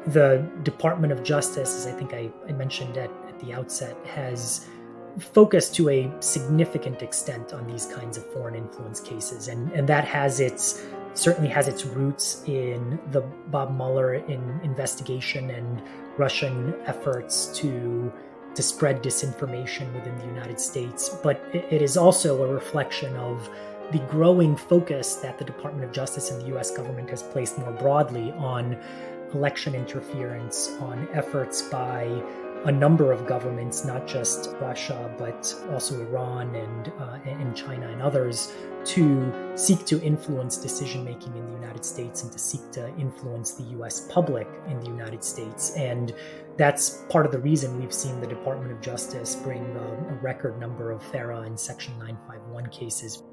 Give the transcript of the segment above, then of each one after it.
The Department of Justice, as I think I mentioned at the outset, has focused to a significant extent on these kinds of foreign influence cases. And that certainly has its roots in the Bob Mueller investigation and Russian efforts to spread disinformation within the United States. But it is also a reflection of the growing focus that the Department of Justice and the U.S. government has placed more broadly on election interference, on efforts by a number of governments, not just Russia, but also Iran and China and others, to seek to influence decision-making in the United States and to seek to influence the U.S. public in the United States. And that's part of the reason we've seen the Department of Justice bring a record number of FARA and Section 951 cases.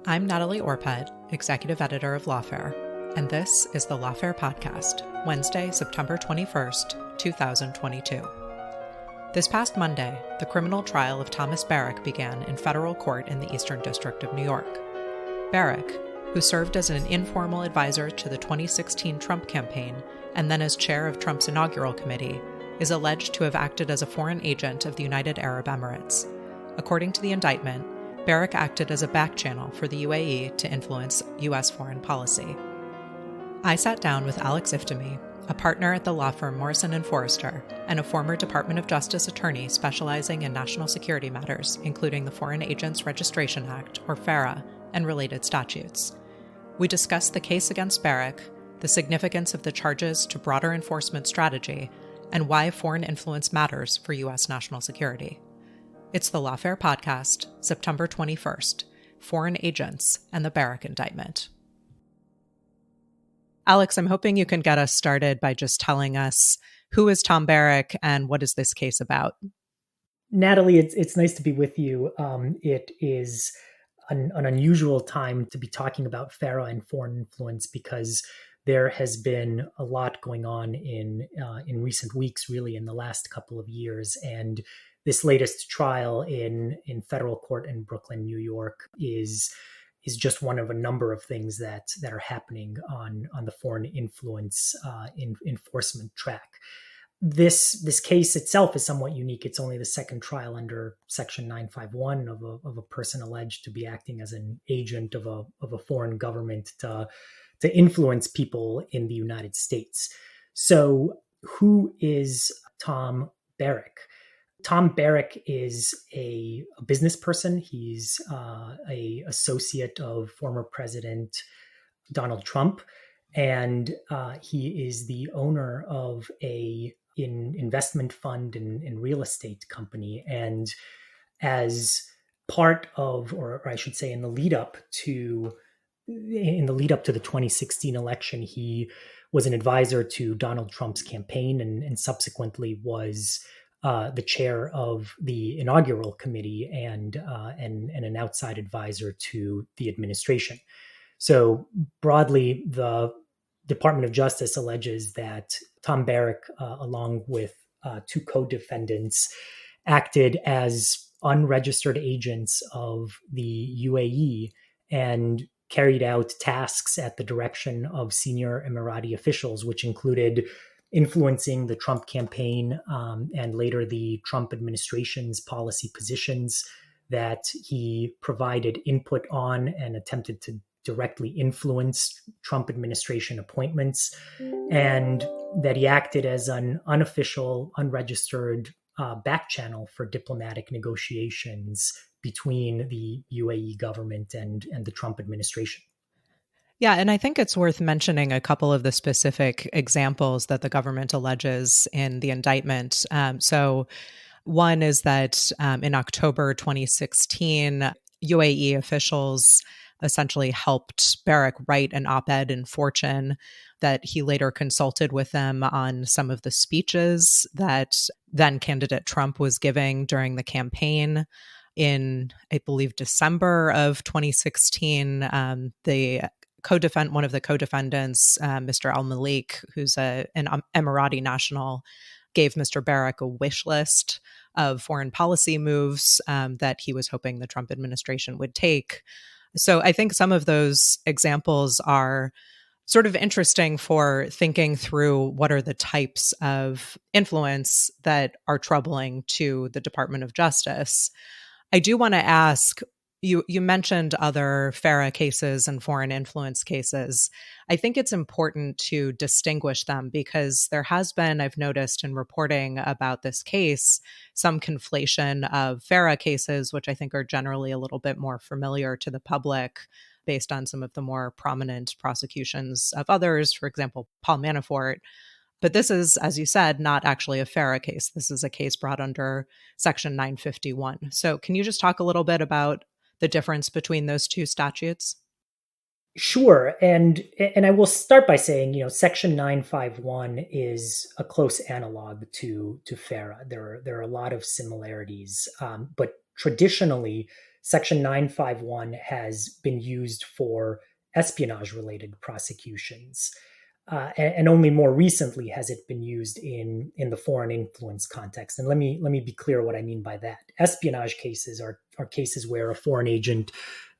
I'm Natalie Orpett, Executive Editor of Lawfare, and this is the Lawfare Podcast, Wednesday, September 21st, 2022. This past Monday, the criminal trial of Thomas Barrack began in federal court in the Eastern District of New York. Barrack, who served as an informal advisor to the 2016 Trump campaign and then as chair of Trump's inaugural committee, is alleged to have acted as a foreign agent of the United Arab Emirates. According to the indictment, Barrack acted as a back channel for the UAE to influence U.S. foreign policy. I sat down with Alex Iftimie, a partner at the law firm Morrison Foerster and a former Department of Justice attorney specializing in national security matters, including the Foreign Agents Registration Act, or FARA, and related statutes. We discussed the case against Barrack, the significance of the charges to broader enforcement strategy, and why foreign influence matters for U.S. national security. It's the Lawfare Podcast, September 21st, Foreign Agents and the Barrack Indictment. Alex, I'm hoping you can get us started by just telling us who is Tom Barrack and what is this case about? Natalie, it's nice to be with you. It is an unusual time to be talking about FARA and foreign influence because there has been a lot going on in recent weeks, really in the last couple of years. And this latest trial in federal court in Brooklyn, New York is just one of a number of things that are happening on the foreign influence enforcement track. This case itself is somewhat unique. It's only the second trial under Section 951 of a person alleged to be acting as an agent of a foreign government to influence people in the United States. So who is Tom Barrack? Tom Barrack is a business person. He's a associate of former President Donald Trump, and he is the owner of an investment fund and real estate company. And as part of, or I should say, in the lead up to the 2016 election, he was an advisor to Donald Trump's campaign and subsequently was the chair of the inaugural committee and an outside advisor to the administration. So broadly, the Department of Justice alleges that Tom Barrack, along with two co-defendants, acted as unregistered agents of the UAE and carried out tasks at the direction of senior Emirati officials, which included influencing the Trump campaign and later the Trump administration's policy positions, that he provided input on and attempted to directly influence Trump administration appointments, and that he acted as an unofficial, unregistered back channel for diplomatic negotiations between the UAE government and the Trump administration. Yeah, and I think it's worth mentioning a couple of the specific examples that the government alleges in the indictment. So one is that in October 2016, UAE officials essentially helped Barrack write an op-ed in Fortune, that he later consulted with them on some of the speeches that then candidate Trump was giving during the campaign. In, I believe, December of 2016, one of the co-defendants, Mr. Al-Malik, who's an Emirati national, gave Mr. Barrack a wish list of foreign policy moves that he was hoping the Trump administration would take. So I think some of those examples are sort of interesting for thinking through what are the types of influence that are troubling to the Department of Justice. I do want to ask, you mentioned other FARA cases and foreign influence cases. I think it's important to distinguish them because there has been, I've noticed in reporting about this case, some conflation of FARA cases, which I think are generally a little bit more familiar to the public based on some of the more prominent prosecutions of others, for example, Paul Manafort. But this is, as you said, not actually a FARA case. This is a case brought under Section 951. So can you just talk a little bit about the difference between those two statutes? Sure. And I will start by saying, Section 951 is a close analog to FARA. There are a lot of similarities, but traditionally, Section 951 has been used for espionage-related prosecutions. And only more recently has it been used in the foreign influence context. And let me be clear what I mean by that. Espionage cases are cases where a foreign agent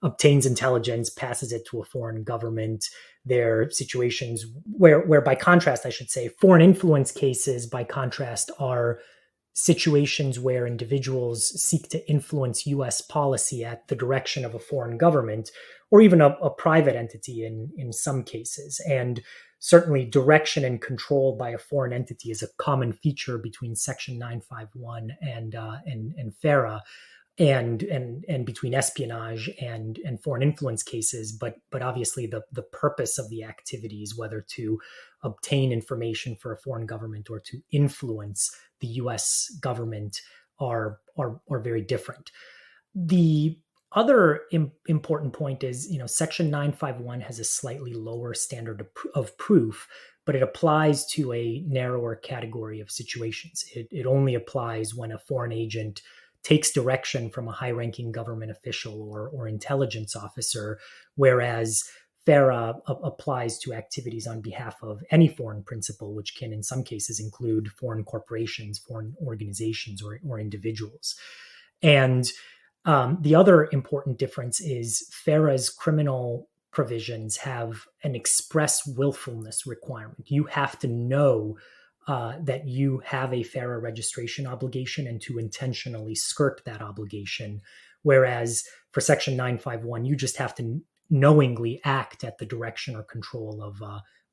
obtains intelligence, passes it to a foreign government. They're situations where by contrast, I should say, foreign influence cases, by contrast, are situations where individuals seek to influence U.S. policy at the direction of a foreign government or even a private entity in some cases. And certainly direction and control by a foreign entity is a common feature between Section 951 and FARA and between espionage and foreign influence cases. But obviously the purpose of the activities, whether to obtain information for a foreign government or to influence the U.S. government, are very different. The other important point is, Section 951 has a slightly lower standard of proof, but it applies to a narrower category of situations. It only applies when a foreign agent takes direction from a high-ranking government official or intelligence officer, whereas FARA applies to activities on behalf of any foreign principal, which can in some cases include foreign corporations, foreign organizations, or individuals. And the other important difference is FARA's criminal provisions have an express willfulness requirement. You have to know that you have a FARA registration obligation and to intentionally skirt that obligation. Whereas for Section 951, you just have to knowingly act at the direction or control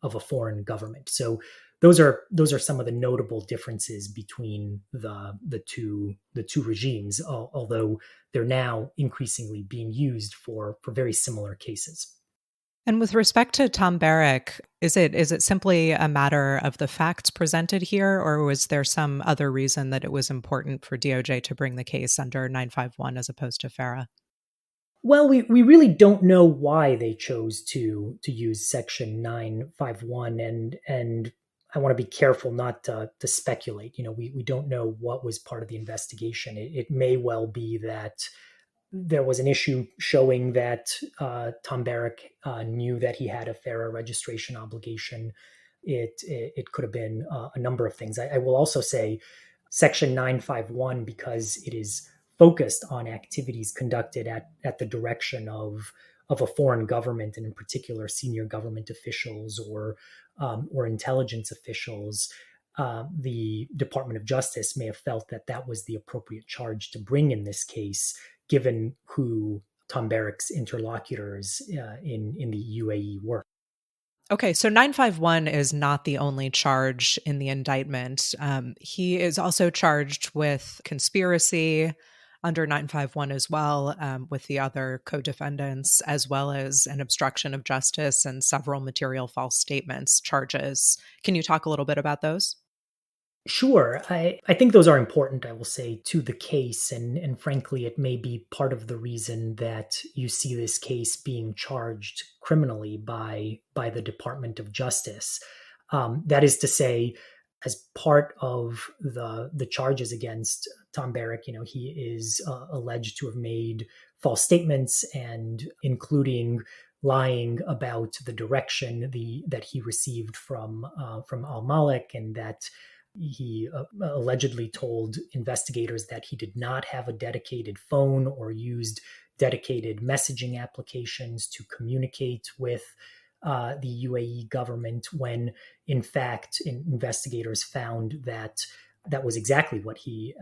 of a foreign government. So those are some of the notable differences between the two regimes, although they're now increasingly being used for very similar cases. And with respect to Tom Barrack, is it simply a matter of the facts presented here, or was there some other reason that it was important for DOJ to bring the case under 951 as opposed to FARA? Well, we really don't know why they chose to use Section 951, and I want to be careful not to speculate. We don't know what was part of the investigation. It may well be that there was an issue showing that Tom Barrack knew that he had a FARA registration obligation. It could have been a number of things. I will also say Section 951, because it is focused on activities conducted at the direction of a foreign government, and in particular senior government officials or intelligence officials, the Department of Justice may have felt that was the appropriate charge to bring in this case, given who Tom Barrack's interlocutors in the UAE were. Okay, so 951 is not the only charge in the indictment. He is also charged with conspiracy under 951 as well, with the other co-defendants, as well as an obstruction of justice and several material false statements charges. Can you talk a little bit about those? Sure. I think those are important, I will say, to the case. And frankly, it may be part of the reason that you see this case being charged criminally by the Department of Justice. That is to say, as part of the charges against Tom Barrack, he is alleged to have made false statements, and including lying about the direction that he received from al-Malik, and that he allegedly told investigators that he did not have a dedicated phone or used dedicated messaging applications to communicate with the UAE government when, in fact, investigators found that that was exactly what he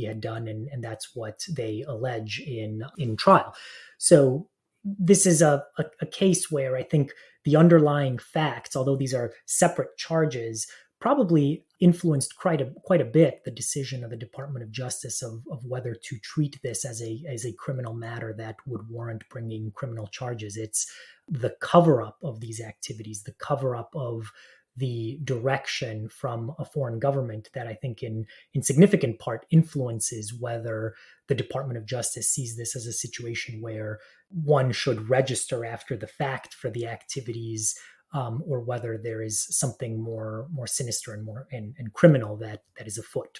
had done, and that's what they allege in trial. So this is a case where I think the underlying facts, although these are separate charges, probably influenced quite a bit the decision of the Department of Justice of whether to treat this as a criminal matter that would warrant bringing criminal charges. It's the cover-up of these activities, the cover-up of the direction from a foreign government that I think in significant part influences whether the Department of Justice sees this as a situation where one should register after the fact for the activities, or whether there is something more sinister and more and criminal that is afoot.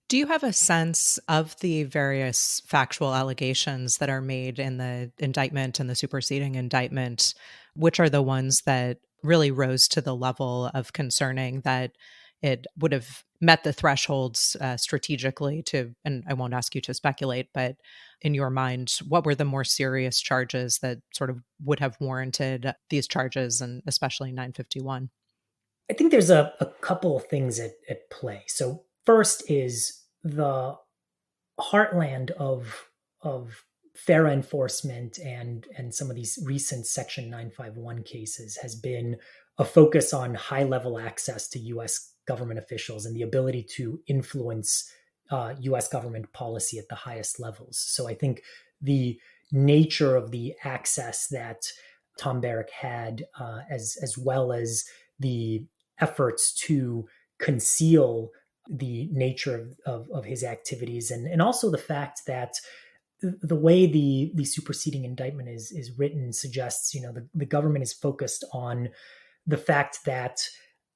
Do you have a sense of the various factual allegations that are made in the indictment and the superseding indictment? Which are the ones that really rose to the level of concerning that it would have met the thresholds strategically to, and I won't ask you to speculate, but in your mind, what were the more serious charges that sort of would have warranted these charges, and especially 951? I think there's a couple of things at play. So first is the heartland of FARA enforcement and some of these recent Section 951 cases has been a focus on high-level access to U.S. government officials and the ability to influence U.S. government policy at the highest levels. So I think the nature of the access that Tom Barrack had, as well as the efforts to conceal the nature of his activities, and also the fact that the way the superseding indictment is written suggests, the government is focused on the fact that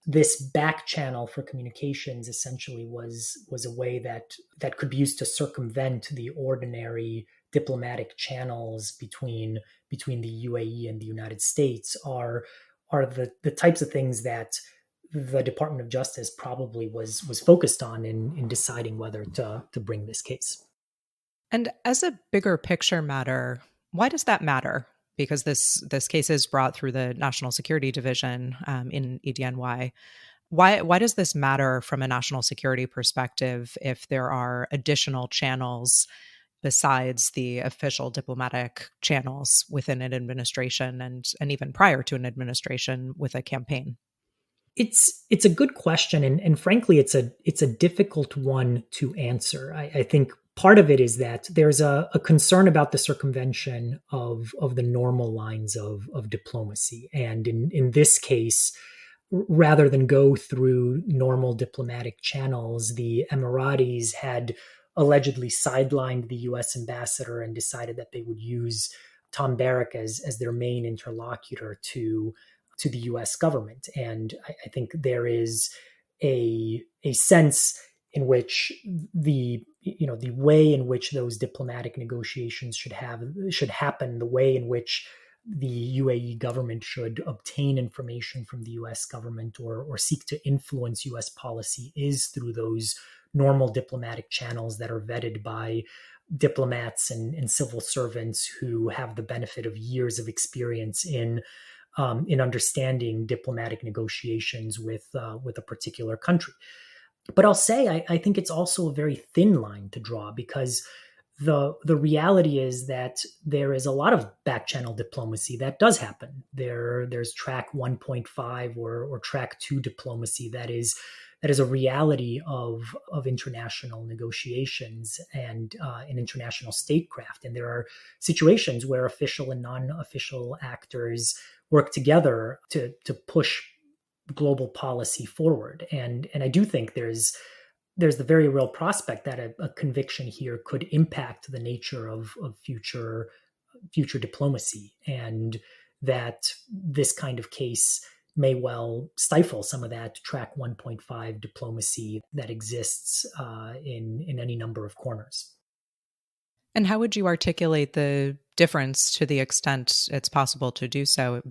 this back channel for communications essentially was a way that could be used to circumvent the ordinary diplomatic channels between the UAE and the United States are the types of things that the Department of Justice probably was focused on in deciding whether to bring this case. And as a bigger picture matter, why does that matter? Because this case is brought through the National Security Division in EDNY. Why does this matter from a national security perspective if there are additional channels besides the official diplomatic channels within an administration and even prior to an administration with a campaign? It's a good question, and frankly, it's a difficult one to answer. I think part of it is that there's a concern about the circumvention of the normal lines of diplomacy, and in this case, rather than go through normal diplomatic channels, the Emiratis had allegedly sidelined the U.S. ambassador and decided that they would use Tom Barrack as their main interlocutor to the U.S. government. And I think there is a sense in which the way in which those diplomatic negotiations should happen, the way in which the UAE government should obtain information from the U.S. government or seek to influence U.S. policy is through those normal diplomatic channels that are vetted by diplomats and civil servants who have the benefit of years of experience in understanding diplomatic negotiations with a particular country. But I'll say I think it's also a very thin line to draw, because the reality is that there is a lot of back channel diplomacy that does happen. There's track 1.5 or track 2 diplomacy that is a reality of international negotiations and in international statecraft. And there are situations where official and non-official actors work together to push global policy forward. And I do think there's the very real prospect that a conviction here could impact the nature of future diplomacy, and that this kind of case may well stifle some of that track 1.5 diplomacy that exists in any number of corners. And how would you articulate the difference, to the extent it's possible to do so,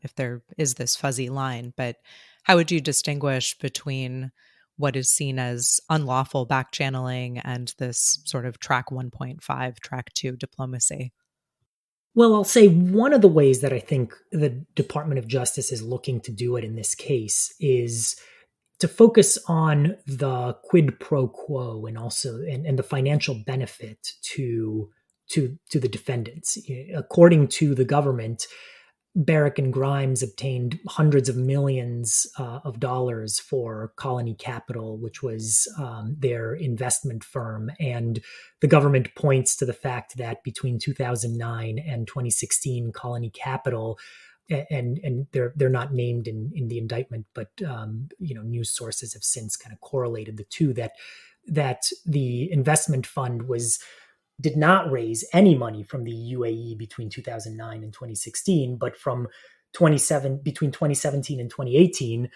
if there is this fuzzy line? But how would you distinguish between what is seen as unlawful back channeling and this sort of track 1.5, track 2 diplomacy? Well, I'll say one of the ways that I think the Department of Justice is looking to do it in this case is to focus on the quid pro quo and also and the financial benefit to the defendants. According to the government, Barrack and Grimes obtained hundreds of millions of dollars for Colony Capital, which was their investment firm. And the government points to the fact that between 2009 and 2016, Colony Capital, and they're not named in the indictment, but news sources have since kind of correlated the two, that the investment fund did not raise any money from the UAE between 2009 and 2016, but between 2017 and 2018,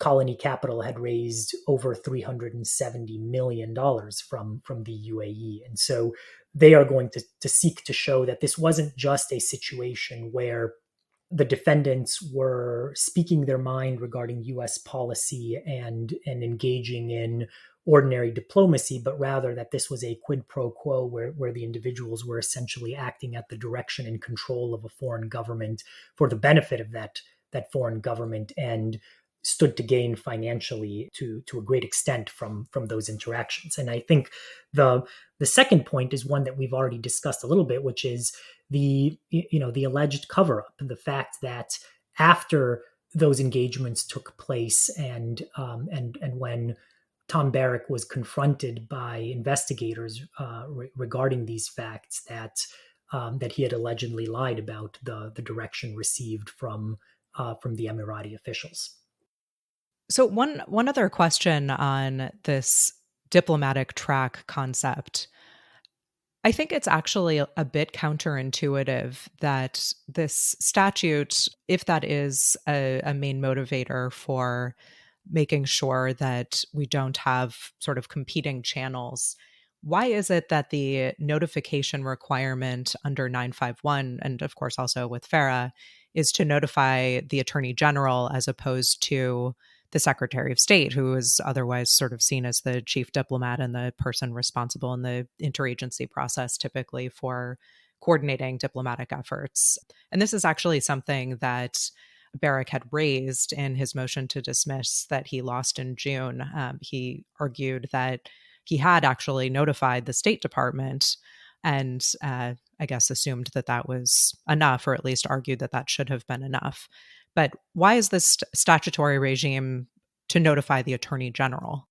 Colony Capital had raised over $370 million from the UAE. And so they are going to seek to show that this wasn't just a situation where the defendants were speaking their mind regarding U.S. policy and engaging in ordinary diplomacy, but rather that this was a quid pro quo where the individuals were essentially acting at the direction and control of a foreign government for the benefit of that foreign government, and stood to gain financially to a great extent from those interactions. And I think the second point is one that we've already discussed a little bit, which is the alleged cover-up, the fact that after those engagements took place and when Tom Barrack was confronted by investigators regarding these facts, that he had allegedly lied about the direction received from the Emirati officials. So one other question on this diplomatic track concept. I think it's actually a bit counterintuitive that this statute, if that is a main motivator for making sure that we don't have sort of competing channels, why is it that the notification requirement under 951, and of course also with FARA, is to notify the Attorney General as opposed to the Secretary of State, who is otherwise sort of seen as the chief diplomat and the person responsible in the interagency process typically for coordinating diplomatic efforts? And this is actually something that Barrack had raised in his motion to dismiss that he lost in June. He argued that he had actually notified the State Department and I guess assumed that was enough, or at least argued that should have been enough. But why is this statutory regime to notify the Attorney General?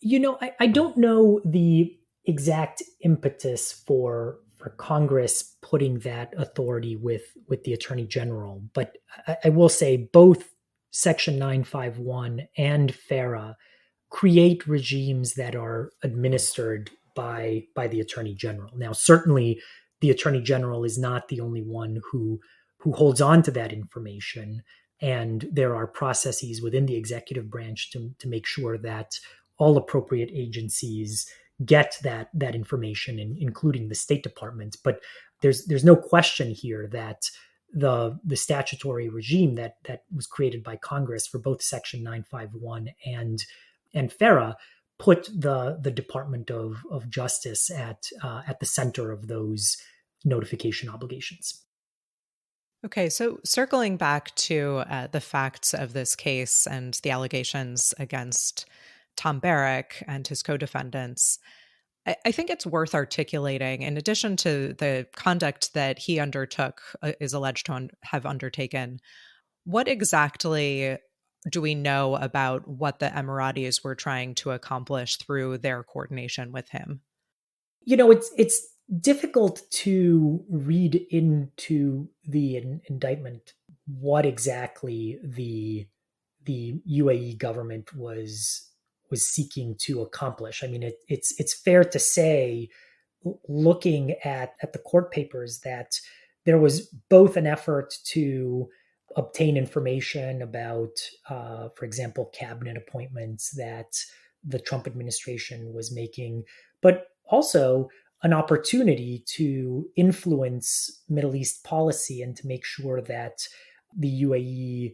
I don't know the exact impetus for Congress putting that authority with the Attorney General, but I will say both Section 951 and FARA create regimes that are administered by the Attorney General. Now, certainly the Attorney General is not the only one who holds on to that information, and there are processes within the executive branch to make sure that all appropriate agencies get that information, including the State Department. But there's no question here that the statutory regime that was created by Congress for both Section 951 and FARA put the Department of Justice at the center of those notification obligations. Okay, so circling back to the facts of this case and the allegations against Tom Barrack and his co-defendants, I think it's worth articulating, in addition to the conduct that he undertook, is alleged to have undertaken, what exactly do we know about what the Emiratis were trying to accomplish through their coordination with him? It's difficult to read into the indictment what exactly the UAE government was seeking to accomplish. I mean, it's fair to say, looking at the court papers, that there was both an effort to obtain information about, for example, cabinet appointments that the Trump administration was making, but also an opportunity to influence Middle East policy and to make sure that the UAE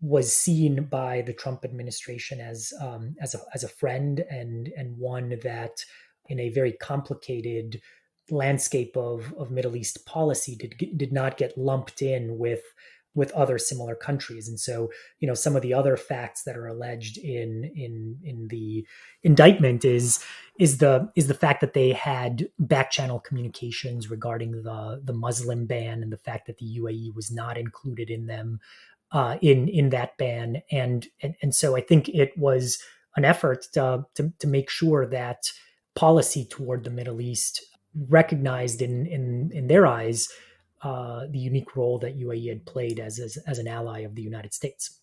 was seen by the Trump administration as a friend and one that, in a very complicated landscape of Middle East policy did not get lumped in with other similar countries. And so, some of the other facts that are alleged in the indictment is the fact that they had back channel communications regarding the Muslim ban, and the fact that the UAE was not included in them, in that ban. And so I think it was an effort to make sure that policy toward the Middle East recognized in their eyes the unique role that UAE had played as an ally of the United States.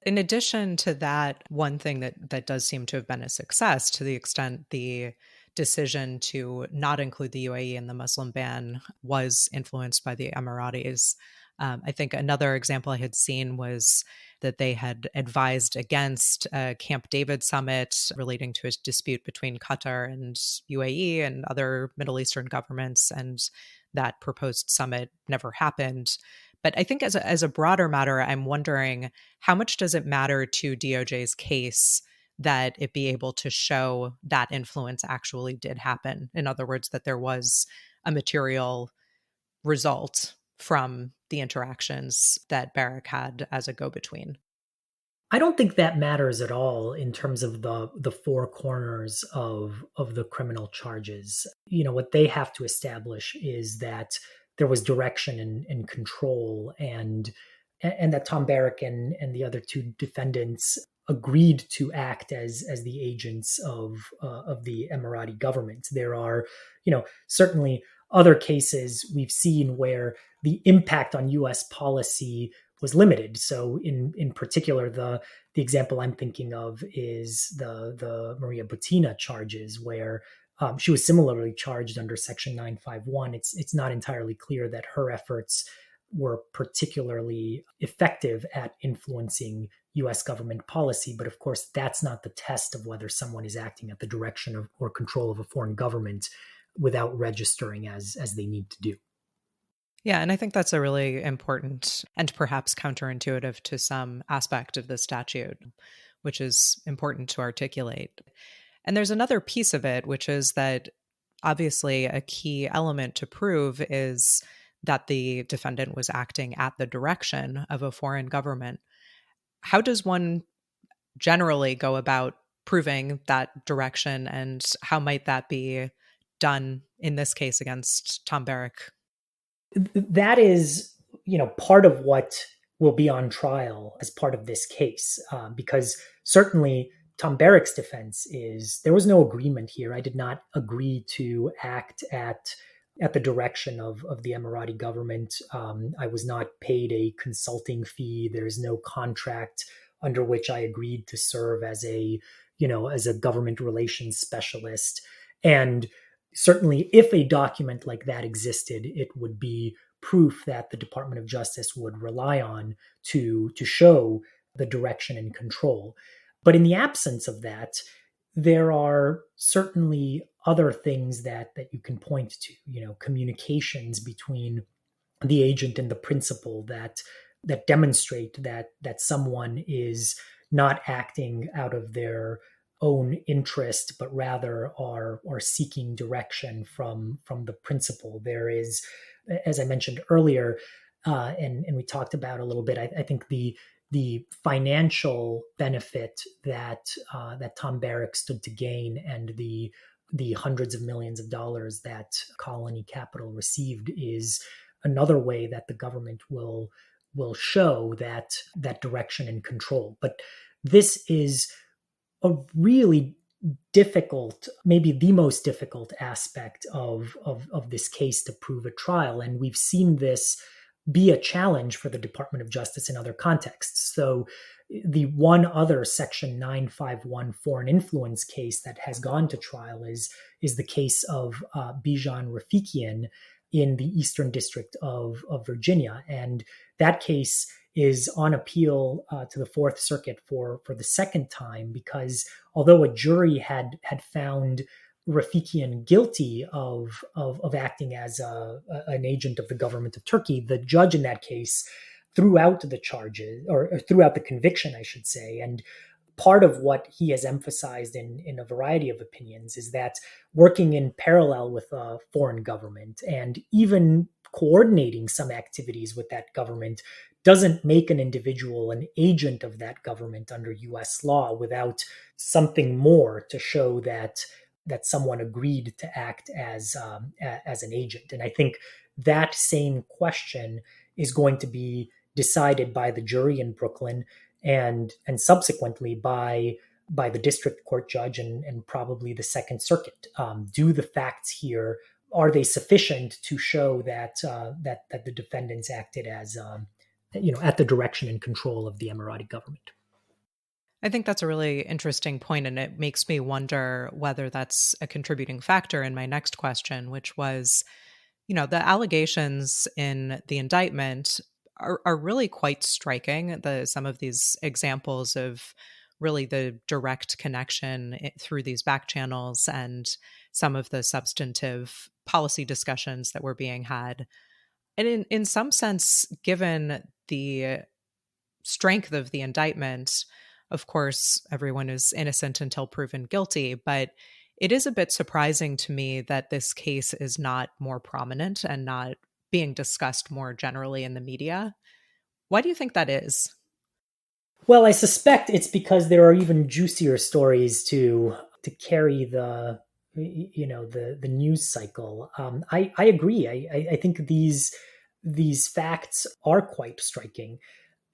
In addition to that, one thing that does seem to have been a success, to the extent the decision to not include the UAE in the Muslim ban was influenced by the Emiratis. I think another example I had seen was that they had advised against a Camp David summit relating to a dispute between Qatar and UAE and other Middle Eastern governments, and that proposed summit never happened. But I think as a broader matter, I'm wondering, how much does it matter to DOJ's case that it be able to show that influence actually did happen? In other words, that there was a material result from the interactions that Barrack had as a go-between. I don't think that matters at all in terms of the four corners of the criminal charges. What they have to establish is that there was direction and control, and that Tom Barrack and the other two defendants agreed to act as the agents of the Emirati government. There are, certainly other cases we've seen where the impact on U.S. policy was limited. So in particular, the example I'm thinking of is the Maria Butina charges, where she was similarly charged under Section 951. It's not entirely clear that her efforts were particularly effective at influencing U.S. government policy. But of course, that's not the test of whether someone is acting at the direction of or control of a foreign government without registering as they need to do. Yeah, and I think that's a really important and perhaps counterintuitive to some aspect of the statute, which is important to articulate. And there's another piece of it, which is that obviously a key element to prove is that the defendant was acting at the direction of a foreign government. How does one generally go about proving that direction, and how might that be done in this case against Tom Barrack? That is, part of what will be on trial as part of this case, because certainly Tom Barrack's defense is there was no agreement here. I did not agree to act at the direction of the Emirati government. I was not paid a consulting fee. There is no contract under which I agreed to serve as a government relations specialist. And certainly, if a document like that existed, it would be proof that the Department of Justice would rely on to show the direction and control. But in the absence of that, there are certainly other things that you can point to, communications between the agent and the principal that demonstrate that someone is not acting out of their own interest, but rather are seeking direction from the principal. There is, as I mentioned earlier, and we talked about a little bit, I think the financial benefit that Tom Barrack stood to gain, and the hundreds of millions of dollars that Colony Capital received, is another way that the government will show that direction and control. But this is a really difficult, maybe the most difficult aspect of this case to prove at trial. And we've seen this be a challenge for the Department of Justice in other contexts. So the one other Section 951 foreign influence case that has gone to trial is the case of Bijan Rafikian in the Eastern District of Virginia. And that case is on appeal to the Fourth Circuit for the second time, because although a jury had found Rafikian guilty of acting as an agent of the government of Turkey, the judge in that case threw out the charges, or threw out the conviction, I should say, and part of what he has emphasized in a variety of opinions is that working in parallel with a foreign government and even coordinating some activities with that government doesn't make an individual an agent of that government under US law without something more to show that someone agreed to act as an agent. And I think that same question is going to be decided by the jury in Brooklyn and subsequently by the district court judge and probably the Second Circuit. Do the facts here, are they sufficient to show that that the defendants acted as at the direction and control of the Emirati government? I think that's a really interesting point, and it makes me wonder whether that's a contributing factor in my next question, which was, the allegations in the indictment are really quite striking. Some of these examples of really the direct connection through these back channels and some of the substantive policy discussions that were being had. And in some sense, given the strength of the indictment, of course, everyone is innocent until proven guilty, but it is a bit surprising to me that this case is not more prominent and not being discussed more generally in the media. Why do you think that is? Well, I suspect it's because there are even juicier stories to carry the news cycle. I agree. I think these facts are quite striking.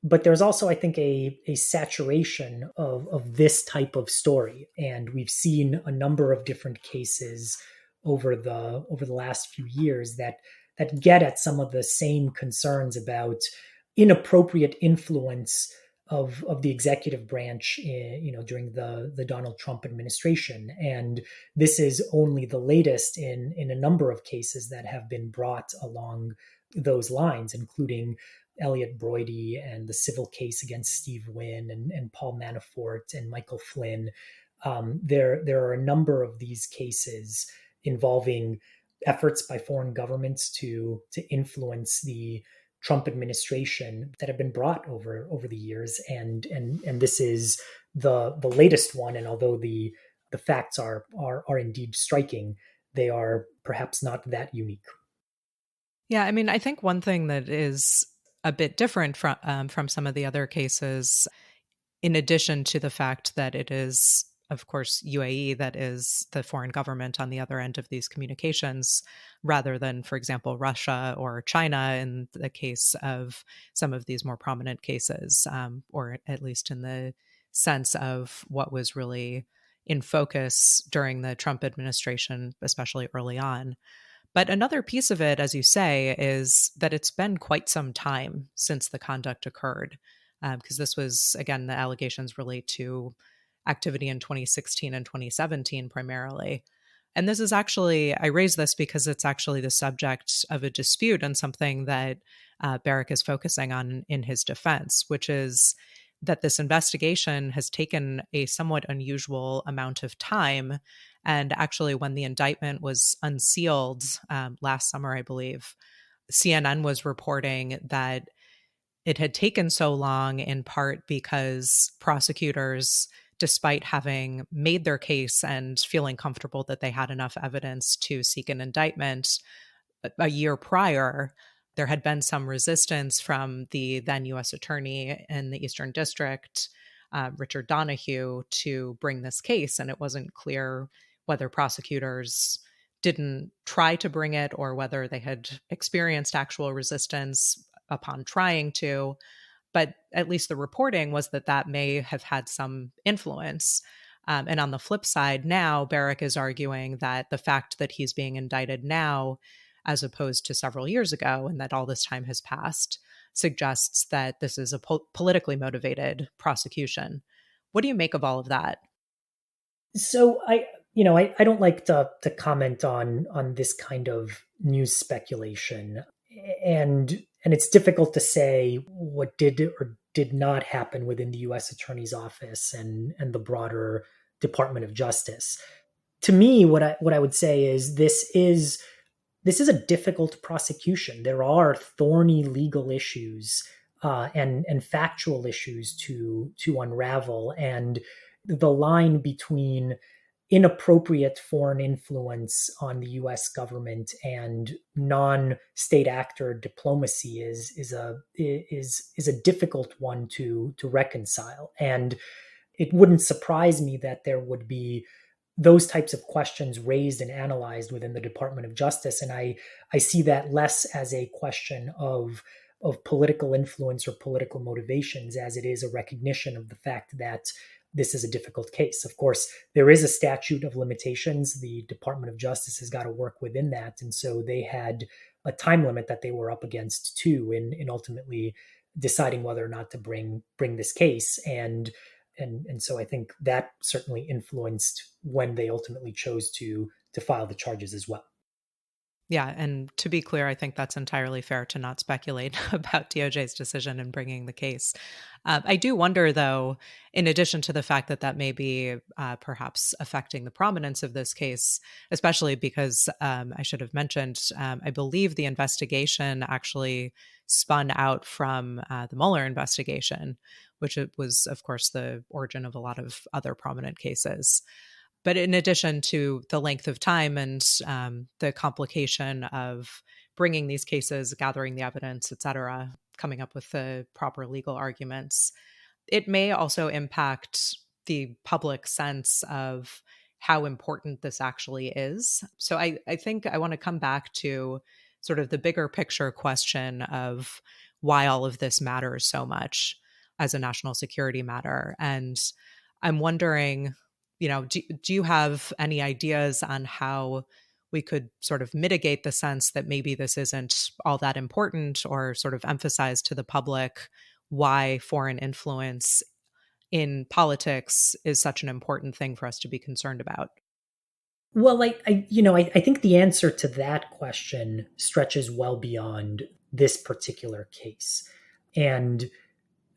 But there's also, I think, a saturation of this type of story. And we've seen a number of different cases over the last few years that get at some of the same concerns about inappropriate influence of the executive branch, during the Donald Trump administration. And this is only the latest in a number of cases that have been brought along those lines, including Elliot Broidy and the civil case against Steve Wynn and Paul Manafort and Michael Flynn. There are a number of these cases involving efforts by foreign governments to influence the Trump administration that have been brought over the years, and this is the latest one. And although the facts are indeed striking, they are perhaps not that unique. Yeah, I mean, I think one thing that is a bit different from some of the other cases, in addition to the fact that it is, of course, UAE that is the foreign government on the other end of these communications, rather than, for example, Russia or China in the case of some of these more prominent cases, or at least in the sense of what was really in focus during the Trump administration, especially early on. But another piece of it, as you say, is that it's been quite some time since the conduct occurred, because this was, again, the allegations relate to activity in 2016 and 2017 primarily. And this is actually, I raise this because it's actually the subject of a dispute and something that Barrack is focusing on in his defense, which is that this investigation has taken a somewhat unusual amount of time. And actually, when the indictment was unsealed last summer, I believe, CNN was reporting that it had taken so long in part because prosecutors, despite having made their case and feeling comfortable that they had enough evidence to seek an indictment a year prior, there had been some resistance from the then U.S. attorney in the Eastern District, Richard Donahue, to bring this case. And it wasn't clear whether prosecutors didn't try to bring it or whether they had experienced actual resistance upon trying to. But at least the reporting was that may have had some influence. And on the flip side, now Barrack is arguing that the fact that he's being indicted now, as opposed to several years ago, and that all this time has passed, suggests that this is a politically motivated prosecution. What do you make of all of that? So I don't like to comment on this kind of news speculation, and it's difficult to say what did or did not happen within the U.S. Attorney's Office and the broader Department of Justice. To me, what I would say is this is a difficult prosecution. There are thorny legal issues and factual issues to unravel, and the line between inappropriate foreign influence on the U.S. government and non-state actor diplomacy is a difficult one to reconcile. And it wouldn't surprise me that there would be those types of questions raised and analyzed within the Department of Justice. And I see that less as a question of political influence or political motivations as it is a recognition of the fact that this is a difficult case. Of course, there is a statute of limitations. The Department of Justice has got to work within that. And so they had a time limit that they were up against too in ultimately deciding whether or not to bring this case. And so I think that certainly influenced when they ultimately chose to file the charges as well. Yeah. And to be clear, I think that's entirely fair to not speculate about DOJ's decision in bringing the case. I do wonder, though, in addition to the fact that that may be perhaps affecting the prominence of this case, especially because I should have mentioned, I believe the investigation actually spun out from the Mueller investigation, which it was, of course, the origin of a lot of other prominent cases. But in addition to the length of time and the complication of bringing these cases, gathering the evidence, et cetera, coming up with the proper legal arguments, it may also impact the public sense of how important this actually is. So I think I want to come back to sort of the bigger picture question of why all of this matters so much as a national security matter. And I'm wondering, do you have any ideas on how we could sort of mitigate the sense that maybe this isn't all that important, or sort of emphasize to the public why foreign influence in politics is such an important thing for us to be concerned about? Well, I think the answer to that question stretches well beyond this particular case. And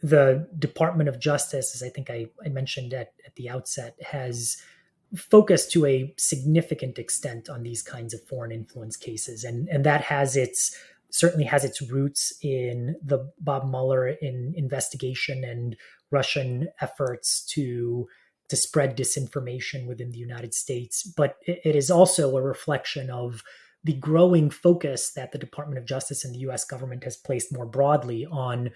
the Department of Justice, as I think I mentioned at the outset, has focused to a significant extent on these kinds of foreign influence cases. And that certainly has its roots in the Bob Mueller investigation and Russian efforts to spread disinformation within the United States. But it is also a reflection of the growing focus that the Department of Justice and the US government has placed more broadly on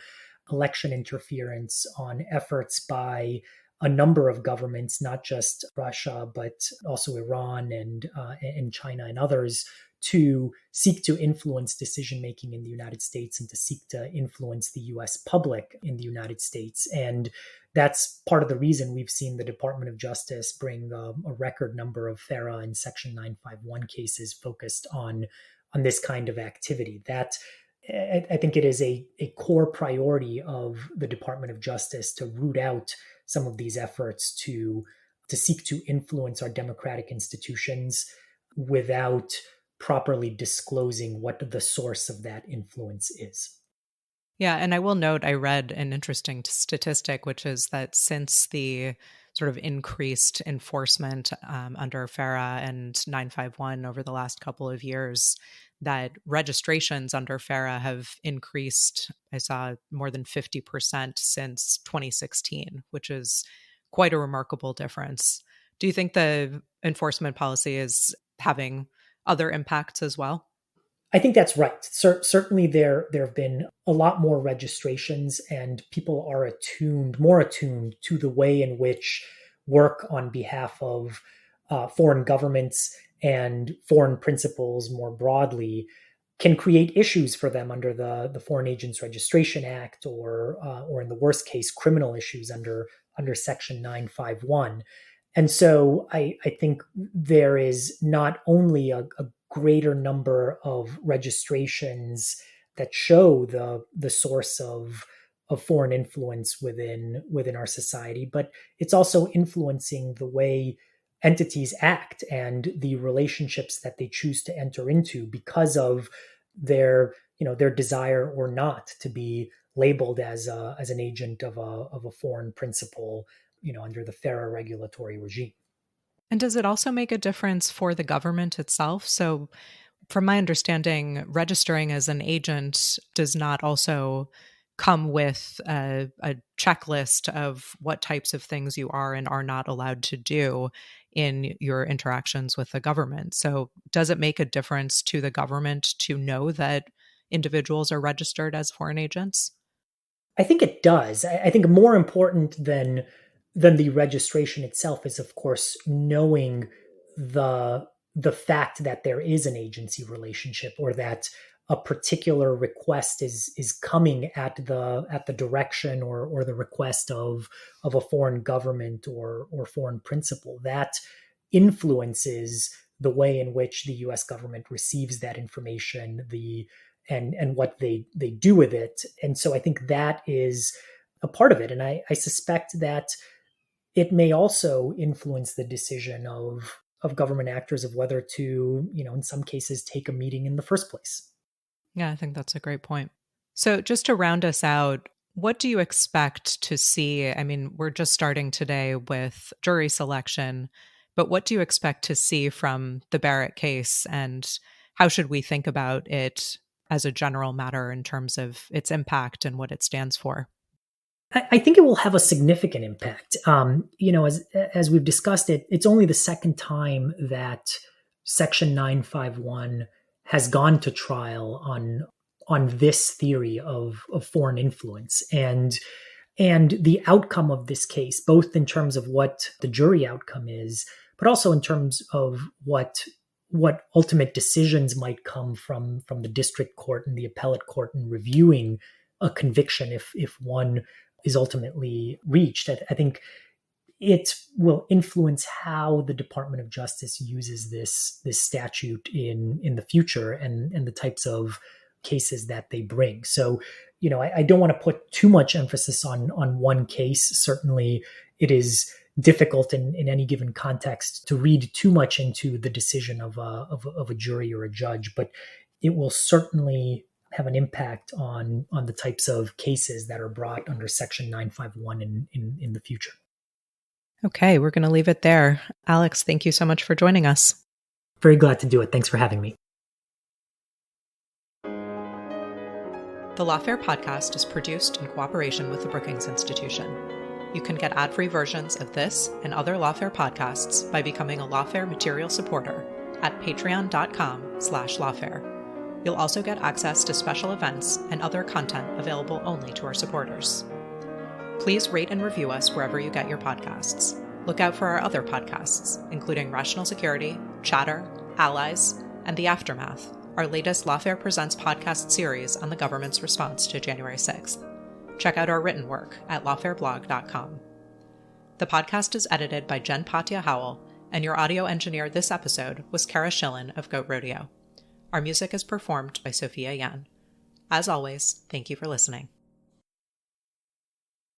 election interference, on efforts by a number of governments, not just Russia, but also Iran and China and others, to seek to influence decision-making in the United States and to seek to influence the US public in the United States. And that's part of the reason we've seen the Department of Justice bring a record number of FARA and Section 951 cases focused on this kind of activity. That I think it is a core priority of the Department of Justice to root out some of these efforts to seek to influence our democratic institutions without properly disclosing what the source of that influence is. Yeah, and I will note, I read an interesting statistic, which is that since the sort of increased enforcement under FARA and 951 over the last couple of years, that registrations under FARA have increased, I saw, more than 50% since 2016, which is quite a remarkable difference. Do you think the enforcement policy is having other impacts as well? I think that's right. Certainly there have been a lot more registrations, and people are more attuned to the way in which work on behalf of foreign governments and foreign principals more broadly can create issues for them under the Foreign Agents Registration Act, or in the worst case, criminal issues under Section 951. And so I think there is not only a greater number of registrations that show the source of foreign influence within our society, but it's also influencing the way entities act and the relationships that they choose to enter into because of their desire or not to be labeled as an agent of a foreign principal, under the FARA regulatory regime. And does it also make a difference for the government itself? So from my understanding, registering as an agent does not also come with a checklist of what types of things you are and are not allowed to do in your interactions with the government. So does it make a difference to the government to know that individuals are registered as foreign agents? I think it does. I think more important than the registration itself is, of course, knowing the fact that there is an agency relationship, or that a particular request is coming at the direction or the request of a foreign government or foreign principal. That influences the way in which the U.S. government receives that information, and what they do with it. And so I think that is a part of it. And I suspect that it may also influence the decision of government actors of whether to, in some cases, take a meeting in the first place. Yeah, I think that's a great point. So just to round us out, what do you expect to see? I mean, we're just starting today with jury selection, but what do you expect to see from the Barrack case, and how should we think about it as a general matter in terms of its impact and what it stands for? I think it will have a significant impact. As we've discussed it's only the second time that Section 951 has gone to trial on this theory of foreign influence, and the outcome of this case, both in terms of what the jury outcome is, but also in terms of what ultimate decisions might come from the district court and the appellate court in reviewing a conviction, if one is ultimately reached. I think it will influence how the Department of Justice uses this statute in the future, and the types of cases that they bring. So, I don't want to put too much emphasis on one case. Certainly, it is difficult in any given context to read too much into the decision of a jury or a judge, but it will certainly have an impact on the types of cases that are brought under Section 951 in the future. Okay, we're going to leave it there. Alex, thank you so much for joining us. Very glad to do it. Thanks for having me. The Lawfare podcast is produced in cooperation with the Brookings Institution. You can get ad-free versions of this and other Lawfare podcasts by becoming a Lawfare material supporter at patreon.com/Lawfare. You'll also get access to special events and other content available only to our supporters. Please rate and review us wherever you get your podcasts. Look out for our other podcasts, including Rational Security, Chatter, Allies, and The Aftermath, our latest Lawfare Presents podcast series on the government's response to January 6th. Check out our written work at lawfareblog.com. The podcast is edited by Jen Patia Howell, and your audio engineer this episode was Kara Schillen of Goat Rodeo. Our music is performed by Sophia Yan. As always, thank you for listening.